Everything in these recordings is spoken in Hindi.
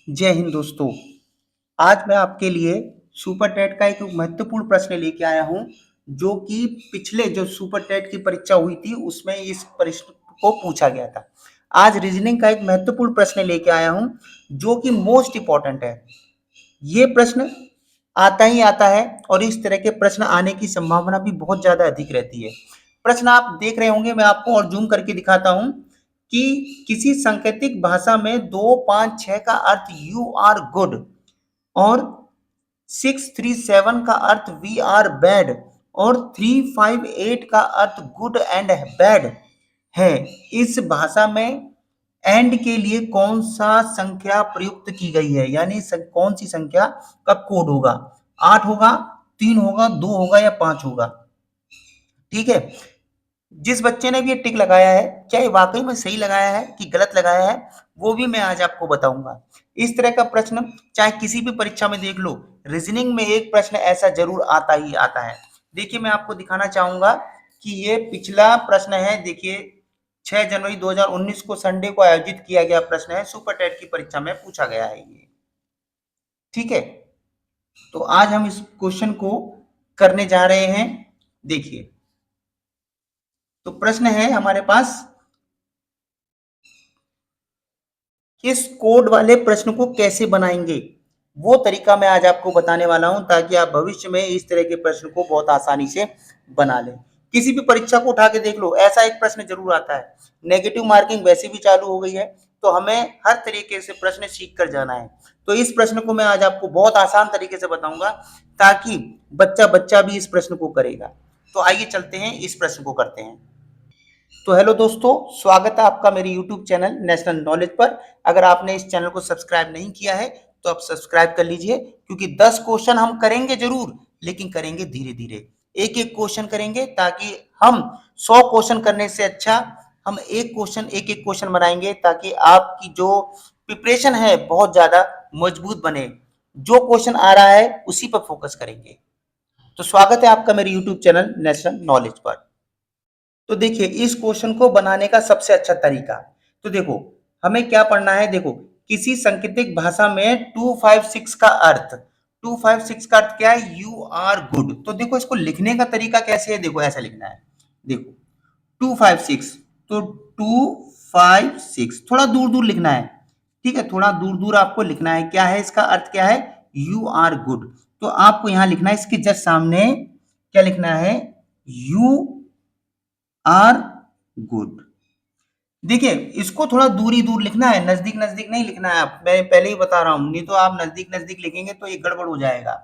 जय हिंद दोस्तों। आज मैं आपके लिए सुपर टेट का एक महत्वपूर्ण प्रश्न लेके आया हूं, जो कि पिछले जो सुपर टेट की परीक्षा हुई थी उसमें इस प्रश्न को पूछा गया था। आज रीजनिंग का एक महत्वपूर्ण प्रश्न लेके आया हूं, जो कि मोस्ट इंपॉर्टेंट है। ये प्रश्न आता ही आता है और इस तरह के प्रश्न आने की संभावना भी बहुत ज्यादा अधिक रहती है। प्रश्न आप देख रहे होंगे, मैं आपको और जूम करके दिखाता हूं कि किसी सांकेतिक भाषा में 2, 5, 6 का अर्थ यू आर गुड और 637 का अर्थ वी आर बैड और 358 का अर्थ गुड एंड बैड है। इस भाषा में एंड के लिए कौन सा संख्या प्रयुक्त की गई है, यानी कौन सी संख्या का कोड होगा? 8 होगा, 3 होगा, 2 होगा या 5 होगा? ठीक है। जिस बच्चे ने भी ये टिक लगाया है, क्या ये वाकई में सही लगाया है कि गलत लगाया है, वो भी मैं आज आपको बताऊंगा। इस तरह का प्रश्न चाहे किसी भी परीक्षा में देख लो, रीजनिंग में एक प्रश्न ऐसा जरूर आता ही आता है। देखिए, मैं आपको दिखाना चाहूंगा कि ये पिछला प्रश्न है। देखिए, 6 जनवरी 2019 को संडे को आयोजित किया गया प्रश्न है, सुपर टेट की परीक्षा में पूछा गया है ये। ठीक है, तो आज हम इस क्वेश्चन को करने जा रहे हैं। देखिए, तो प्रश्न है हमारे पास, इस कोड वाले प्रश्न को कैसे बनाएंगे, वो तरीका मैं आज आपको बताने वाला हूं, ताकि आप भविष्य में इस तरह के प्रश्न को बहुत आसानी से बना लें। किसी भी परीक्षा को उठा के देख लो, ऐसा एक प्रश्न जरूर आता है। नेगेटिव मार्किंग वैसे भी चालू हो गई है, तो हमें हर तरीके से प्रश्न सीख कर जाना है। तो इस प्रश्न को मैं आज आपको बहुत आसान तरीके से बताऊंगा, ताकि बच्चा बच्चा भी इस प्रश्न को करेगा। तो आइए चलते हैं, इस प्रश्न को करते हैं। तो हेलो दोस्तों, स्वागत है आपका मेरे YouTube चैनल नेशनल नॉलेज पर। अगर आपने इस चैनल को सब्सक्राइब नहीं किया है तो आप सब्सक्राइब कर लीजिए, क्योंकि 10 क्वेश्चन हम करेंगे जरूर, लेकिन करेंगे धीरे धीरे। एक एक क्वेश्चन करेंगे, ताकि हम 100 क्वेश्चन करने से अच्छा हम एक एक क्वेश्चन बनाएंगे, ताकि आपकी जो प्रिपरेशन है बहुत ज्यादा मजबूत बने। जो क्वेश्चन आ रहा है उसी पर फोकस करेंगे। तो स्वागत है आपका मेरे YouTube चैनल नेशनल नॉलेज पर। तो देखिए, इस क्वेश्चन को बनाने का सबसे अच्छा तरीका, तो देखो हमें क्या पढ़ना है। देखो, किसी सांकेतिक भाषा में 256 का अर्थ, 256 का अर्थ क्या है? You are good. तो देखो, इसको लिखने का तरीका कैसे है, देखो ऐसा लिखना है। देखो 256, तो 256 थोड़ा दूर दूर लिखना है। ठीक है, थोड़ा दूर दूर आपको लिखना है। क्या है इसका अर्थ? क्या है? You are good. तो आपको यहां लिखना है, इसके जस्ट सामने क्या लिखना है? You are good. देखिए, इसको थोड़ा दूरी दूर लिखना है, नजदीक नजदीक नहीं लिखना है। आप, मैं पहले ही बता रहा हूं, नहीं तो आप नजदीक नजदीक लिखेंगे तो ये गड़बड़ हो जाएगा।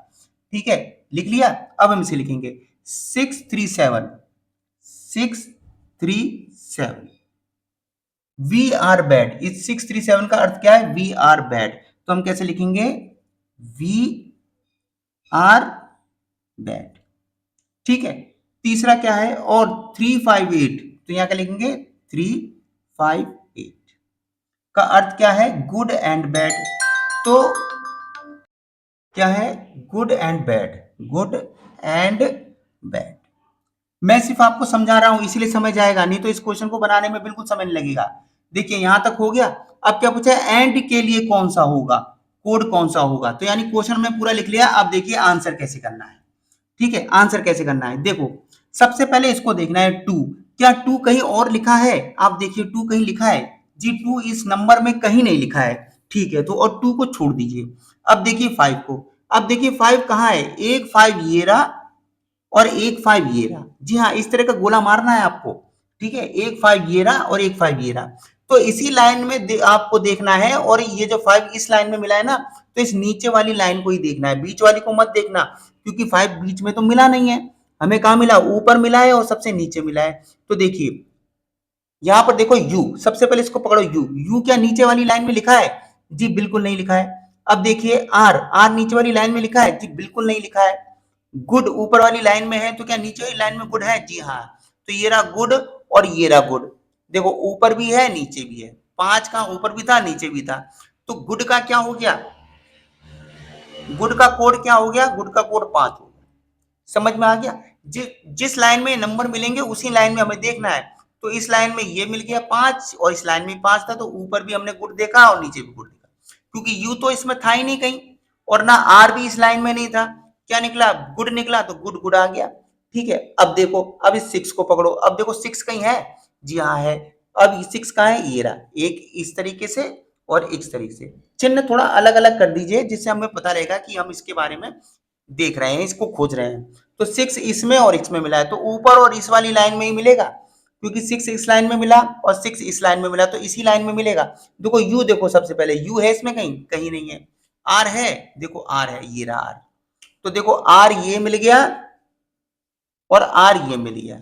ठीक है, लिख लिया। अब हम इसे लिखेंगे 637, 637 वी आर बैड। इस 637 का अर्थ क्या है? We are bad. तो हम कैसे लिखेंगे? We are bad. ठीक है, तीसरा क्या है? और 358, तो यहां क्या लिखेंगे? 358 का अर्थ क्या है? Good and bad. तो क्या है? Good and bad, good and bad. मैं सिर्फ आपको समझा रहा हूं, इसीलिए समझ आएगा, नहीं तो इस क्वेश्चन को बनाने में बिल्कुल समय नहीं लगेगा। देखिए, यहां तक हो गया। अब क्या पूछा है? एंड के लिए कौन सा होगा, कोड कौन सा होगा? तो यानी क्वेश्चन में पूरा लिख लिया। अब देखिए आंसर कैसे करना है। ठीक है, आंसर कैसे करना है, देखो सबसे पहले इसको देखना है। टू, क्या टू कहीं और लिखा है? आप देखिए, टू कहीं लिखा है? जी, टू इस नंबर में कहीं नहीं लिखा है। ठीक है, तो और टू को छोड़ दीजिए। अब देखिए फाइव को, अब देखिए फाइव कहाँ है? एक फाइव ये रहा और एक फाइव ये रहा। जी हाँ, इस तरह का गोला मारना है आपको। ठीक है, एक फाइव ये रहा और एक फाइव ये रहा। तो इसी लाइन में आपको देखना है, और ये जो फाइव इस लाइन में मिला है ना, तो इस नीचे वाली लाइन को ही देखना है, बीच वाली को मत देखना, क्योंकि फाइव बीच में तो मिला नहीं है। हमें कहा मिला? ऊपर मिला है और सबसे नीचे मिला है। तो देखिए यहां पर देखो यू, सबसे पहले इसको पकड़ो। यू, यू क्या नीचे वाली लाइन में लिखा है? जी बिल्कुल नहीं लिखा है। अब देखिए आर, आर नीचे वाली लाइन में लिखा है? जी बिल्कुल नहीं लिखा है। गुड ऊपर वाली लाइन में है, तो क्या नीचे वाली लाइन में गुड है? जी हाँ। तो ये रहा गुड और ये रहा गुड। देखो ऊपर भी है नीचे भी है। पांच का ऊपर भी था नीचे भी था। तो गुड का क्या हो गया? गुड का कोड क्या हो गया? गुड का कोड 5 हो गया। समझ में आ गया? जिस लाइन में नंबर मिलेंगे उसी लाइन में हमें देखना है। तो इस लाइन में ये मिल गया 5 और इस लाइन में 5 था, तो ऊपर भी हमने गुड देखा और नीचे भी गुड देखा। क्योंकि यू तो इसमें था ही नहीं कहीं, और ना आर भी इस लाइन में नहीं था। क्या निकला? गुड निकला, तो गुड गुड आ गया। ठीक है, अब देखो, अब इस 6 को पकड़ो, अब देखो 6 कहीं है? जी हाँ है। अब ये 6 कहाँ है? ये रहा, एक इस तरीके से और इस तरीके से। चिन्ह थोड़ा अलग अलग कर दीजिए, जिससे हमें पता रहेगा कि हम इसके बारे में देख रहे हैं, इसको खोज रहे हैं। तो 6 इसमें और इसमें मिला है, तो ऊपर और इस वाली लाइन में ही मिलेगा, क्योंकि 6 इस लाइन में मिला और 6 इस लाइन में मिला, तो इसी लाइन में मिलेगा। देखो यू, देखो सबसे पहले यू है इसमें? कहीं कहीं नहीं है। आर है? देखो आर है, ये रहा आर। तो देखो आर ये मिल गया और आर ये मिल गया।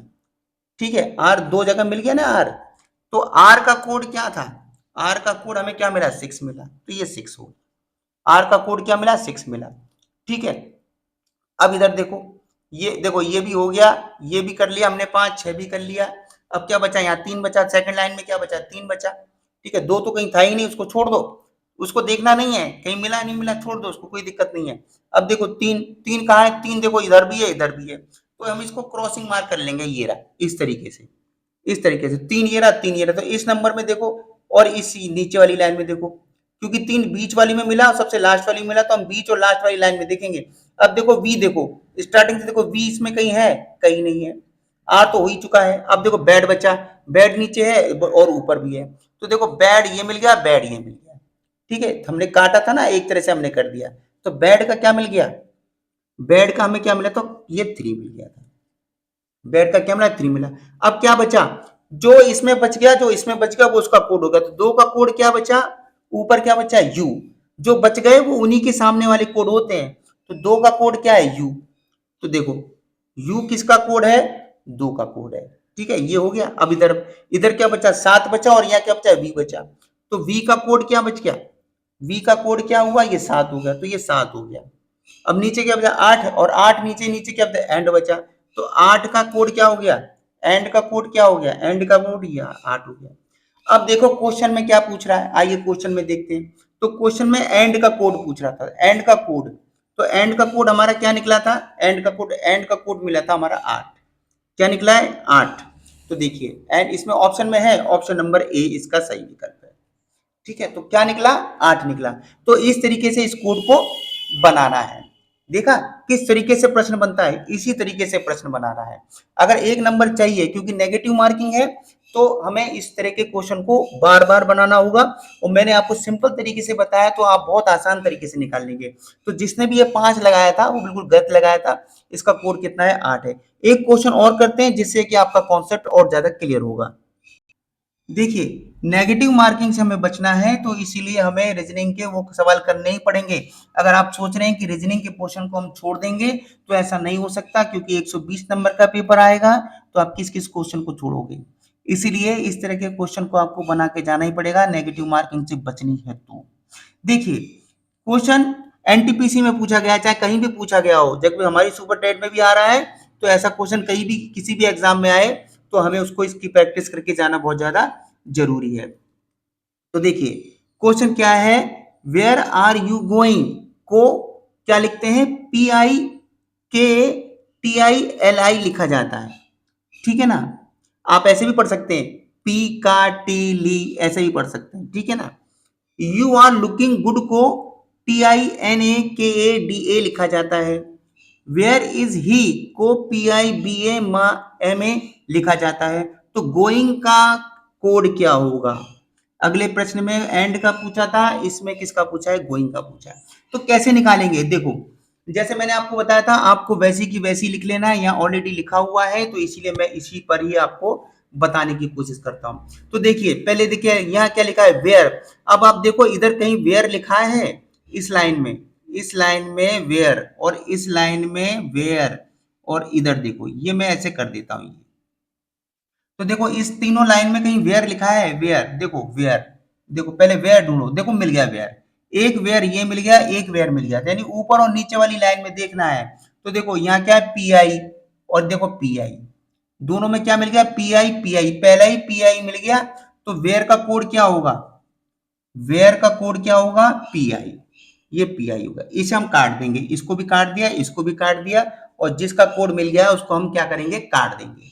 ठीक है, आर दो जगह मिल गया ना आर। तो आर का कोड क्या था? आर का कोड हमें क्या मिला? 6 मिला, तो ये 6 हो। आर का कोड क्या मिला? 6 मिला। ठीक है, अब इधर देखो ये भी हो गया, ये भी कर लिया हमने, 5 6 भी कर लिया। अब क्या बचा? यहाँ 3 बचा, सेकंड लाइन में क्या बचा? 3 बचा। ठीक है, 2 तो कहीं था ही नहीं, उसको छोड़ दो, उसको देखना नहीं है, कहीं मिला नहीं मिला छोड़ दो उसको, कोई दिक्कत नहीं है। अब देखो 3, 3 कहाँ है? 3 देखो इधर भी है इधर भी है, तो हम इसको क्रॉसिंग मार्क कर लेंगे, ये रहा, इस तरीके से, इस तरीके से 3 ये रहा, 3 ये रहा। तो इस नंबर में देखो और इस नीचे वाली लाइन में देखो, क्योंकि 3 बीच वाली में मिला और सबसे लास्ट वाली में मिला, तो हम बीच और लास्ट वाली लाइन में देखेंगे। अब देखो वी, देखो स्टार्टिंग से देखो वी इसमें कहीं है? कहीं नहीं है। आर तो हो ही चुका है। अब देखो बैड बचा, बैड नीचे है और ऊपर भी है, तो देखो बैड ये मिल गया, बैड ये मिल गया। ठीक है, हमने काटा था ना, एक तरह से हमने कर दिया। तो बैड का क्या मिल गया? बैड का हमें क्या मिला? तो ये 3 मिल गया था। बैड का क्या मिला? 3 मिला। अब क्या बचा? जो इसमें बच गया, जो इसमें बच गया वो उसका कोड होगा। तो 2 का कोड क्या बचा? ऊपर क्या बचा? यू। जो बच गए वो उन्हीं के सामने वाले कोड होते हैं। तो 2 का कोड क्या है? यू। तो देखो यू किसका कोड है? 2 का कोड है। ठीक है, ये हो गया। अब इधर इधर क्या बचा? 7 बचा, और यहाँ क्या बचा? वी बचा। तो वी का कोड क्या बच गया? वी का कोड क्या हुआ? ये 7 हो गया, तो ये 7 हो गया। अब नीचे क्या बचा? 8, और 8 नीचे, नीचे क्या बचा? एंड बचा। तो 8 का कोड क्या हो गया? एंड का कोड क्या हो गया? एंड का कोड ये 8 हो गया। अब देखो क्वेश्चन में क्या पूछ रहा है, आइए क्वेश्चन में देखते हैं। तो क्वेश्चन में एंड का कोड पूछ रहा था, एंड का कोड। तो एंड का कोड हमारा क्या निकला था? एंड का कोड मिला था हमारा 8। क्या निकला है? 8। तो देखिए एंड इसमें ऑप्शन में है, ऑप्शन नंबर ए इसका सही विकल्प है। ठीक है, तो क्या निकला? 8 निकला। तो इस तरीके से इस कोड को बनाना है। देखा किस तरीके से प्रश्न बनता है? इसी तरीके से प्रश्न बनाना है। अगर 1 नंबर चाहिए, क्योंकि नेगेटिव मार्किंग है, तो हमें इस तरह के क्वेश्चन को बार बार बनाना होगा। और मैंने आपको सिंपल तरीके से बताया, तो आप बहुत आसान तरीके से निकाल लेंगे। तो जिसने भी ये 5 लगाया था वो बिल्कुल गलत लगाया था। इसका कोड कितना है? 8 है। एक क्वेश्चन और करते हैं, जिससे कि आपका कॉन्सेप्ट और ज्यादा क्लियर होगा। देखिए, नेगेटिव मार्किंग से हमें बचना है, तो इसीलिए हमें रीजनिंग के वो सवाल करने ही पड़ेंगे। अगर आप सोच रहे हैं कि रीजनिंग के पोर्शन को हम छोड़ देंगे, तो ऐसा नहीं हो सकता, क्योंकि 120 नंबर का पेपर आएगा, तो आप किस किस क्वेश्चन को छोड़ोगे। इसीलिए इस तरह के क्वेश्चन को आपको बना के जाना ही पड़ेगा, नेगेटिव मार्किंग से बचनी है। तो देखिए, क्वेश्चन एनटीपीसी में पूछा गया है, चाहे कहीं भी पूछा गया हो, जब हमारी सुपर टेट में भी आ रहा है, तो ऐसा क्वेश्चन कहीं भी किसी भी एग्जाम में आए, तो हमें उसको इसकी प्रैक्टिस करके जाना बहुत ज्यादा जरूरी है। तो देखिए क्वेश्चन क्या है? वेयर आर यू गोइंग को क्या लिखते हैं? पी आई के टी आई एल आई लिखा जाता है। ठीक है ना? आप ऐसे भी पढ़ सकते हैं, पी का टी ली, ऐसे भी पढ़ सकते हैं। ठीक है ना? यू आर लुकिंग गुड को टी आई एन ए के ए डी ए लिखा जाता है। वेयर इज ही को P I B M A लिखा जाता है। तो गोइंग का कोड क्या होगा? अगले प्रश्न में एंड का पूछा था, इसमें किसका पूछा है? गोइंग का पूछा है। तो कैसे निकालेंगे? देखो, जैसे मैंने आपको बताया था, आपको वैसी की वैसी लिख लेना है, यहाँ ऑलरेडी लिखा हुआ है, तो इसीलिए मैं इसी पर ही आपको बताने की कोशिश करता हूँ। तो देखिए, पहले देखिए यहाँ क्या लिखा है? वेयर। अब आप देखो इधर कहीं वेयर लिखा है, इस लाइन में, इस लाइन में वेयर, और इस लाइन में वेयर, और इधर देखो, ये मैं ऐसे कर देता हूँ। तो देखो इस तीनों लाइन में कहीं वेयर लिखा है? वेयर, देखो वेयर, देखो पहले वेयर ढूंढो, देखो मिल गया वेयर। एक वेयर ये मिल गया, एक वेयर मिल गया, यानी ऊपर और नीचे वाली लाइन में देखना है। तो देखो यहाँ क्या है? पी आई, और देखो पी आई, दोनों में क्या मिल गया? पी आई पी आई, पहला ही पी आई मिल गया। तो वेयर का कोड क्या होगा? वेयर का कोड क्या होगा? P I. ये पी आई होगा, इसे हम काट देंगे, इसको भी काट दिया, इसको भी काट दिया, और जिसका कोड मिल गया है उसको हम क्या करेंगे? काट देंगे।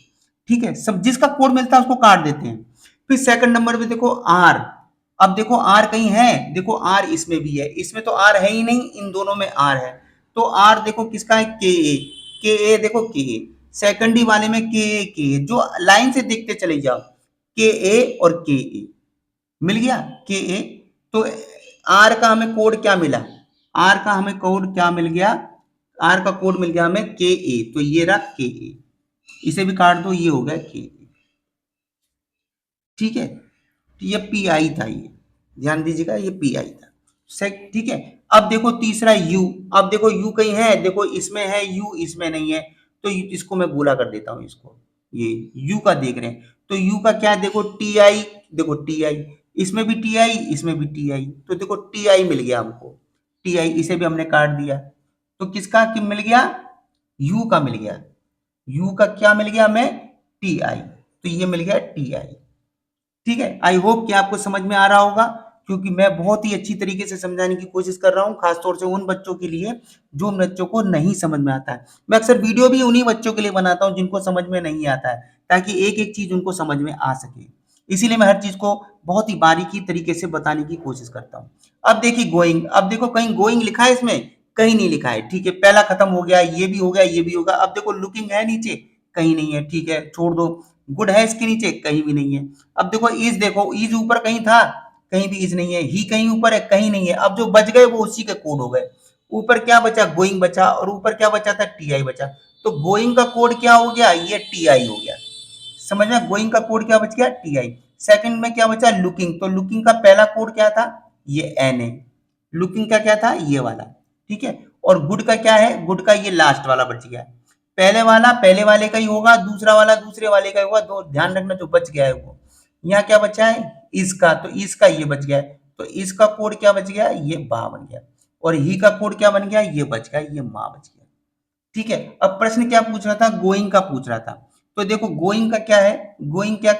ठीक है, सब जिसका कोड मिलता है उसको काट देते हैं। फिर सेकंड नंबर पे देखो आर, अब देखो आर कहीं है, देखो आर इसमें भी है, इसमें तो आर है ही नहीं, इन दोनों में आर है। तो आर देखो किसका है, के ए, के ए देखो के ए, सेकेंडरी वाले में के ए, जो लाइन से देखते चले जाओ, के ए और के ए मिल गया, के ए। तो आर का हमें कोड क्या मिला, आर का हमें कोड क्या मिल गया, आर का कोड मिल गया हमें के ए, तो ये रहा के ए, इसे भी काट दो, ये हो गया के ए, ठीक है। तो ये पी आई था, ये ध्यान दीजिएगा, ये पी आई था, सेक, ठीक है। अब देखो तीसरा यू, अब देखो यू कहीं है, देखो इसमें है यू, इसमें नहीं है, तो इसको मैं गोला कर देता हूं, इसको, ये यू का देख रहे हैं, तो यू का क्या है, देखो टी आई, देखो टी आई, इसमें भी टी आई, इसमें भी टी आई, तो देखो टी आई मिल गया हमको, टी आई, इसे भी हमने काट दिया, तो किसका कि मिल गया, यू का मिल गया, यू का क्या मिल गया हमें, टी आई, तो ये मिल गया टी आई, ठीक है। आई होप कि आपको समझ में आ रहा होगा, क्योंकि मैं बहुत ही अच्छी तरीके से समझाने की कोशिश कर रहा हूँ, खासतौर से उन बच्चों के लिए जो बच्चों को नहीं समझ में आता है। मैं अक्सर वीडियो भी उन्हीं बच्चों के लिए बनाता हूँ जिनको समझ में नहीं आता है, ताकि एक एक चीज उनको समझ में आ सके, इसीलिए मैं हर चीज को बहुत ही बारीकी तरीके से बताने की कोशिश करता हूँ। अब देखिए गोइंग, अब देखो कहीं गोइंग लिखा है इसमें, कहीं नहीं लिखा है, ठीक है, पहला खत्म हो गया, ये भी हो गया, ये भी होगा। अब देखो लुकिंग है नीचे, कहीं नहीं है, ठीक है, छोड़ दो। गुड है इसके नीचे, कहीं भी नहीं है। अब देखो इज, देखो इज ऊपर कहीं था, कहीं भी इज नहीं है, ही कहीं ऊपर है, कहीं नहीं है। अब जो बच गए वो उसी के कोड हो गए, ऊपर क्या बचा, गोइंग बचा, और ऊपर क्या बचा था, टी आई बचा, तो गोइंग का कोड क्या हो गया, ये टी आई हो गया। समझ में, गोइंग का कोड क्या बच गया, टी आई। सेकंड में क्या बचा, लुकिंग, तो लुकिंग का पहला कोड क्या था, ये एन है, लुकिंग का क्या था, ये वाला, ठीक है। और गुड का क्या है, गुड का ये लास्ट वाला बच गया, पहले वाला पहले वाले का ही होगा, दूसरा वाला दूसरे वाले का ही होगा, दो ध्यान रखना, जो बच गया है वो, यहाँ क्या बचा है, इसका, तो इसका ये बच गया है, तो इसका कोड क्या बच गया, ये बा बन गया, और ही का कोड क्या बन गया, ये बच गया, ये माँ बच गया, ठीक है। अब प्रश्न क्या पूछ रहा था, गोइंग का पूछ रहा था, तो देखो गोइंग का क्या है, गोइंग क्या,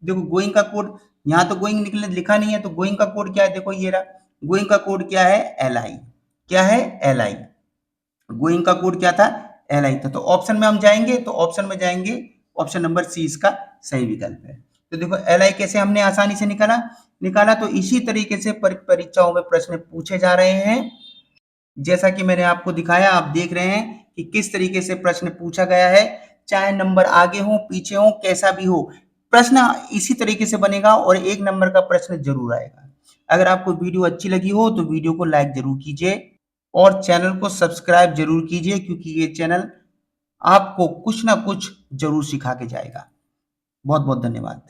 देखो गोइंग का कोड, यहाँ तो गोइंग निकले लिखा नहीं है, तो गोइंग का कोड क्या है, देखो ये रहा, गोइंग का कोड क्या है, एल आई, क्या है, एल आई, गोइंग का कोड क्या था, एल आई था। तो ऑप्शन में हम जाएंगे, तो ऑप्शन में जाएंगे, ऑप्शन नंबर सी इसका सही विकल्प है। तो देखो एल आई कैसे हमने आसानी से निकाला, निकाला तो इसी तरीके से परीक्षाओं में प्रश्न पूछे जा रहे हैं, जैसा कि मैंने आपको दिखाया, आप देख रहे हैं कि किस तरीके से प्रश्न पूछा गया है, चाहे नंबर आगे हो पीछे हो कैसा भी हो, प्रश्न इसी तरीके से बनेगा और एक नंबर का प्रश्न जरूर आएगा। अगर आपको वीडियो अच्छी लगी हो तो वीडियो को लाइक जरूर कीजिए और चैनल को सब्सक्राइब जरूर कीजिए, क्योंकि ये चैनल आपको कुछ ना कुछ जरूर सिखा के जाएगा। बहुत बहुत धन्यवाद।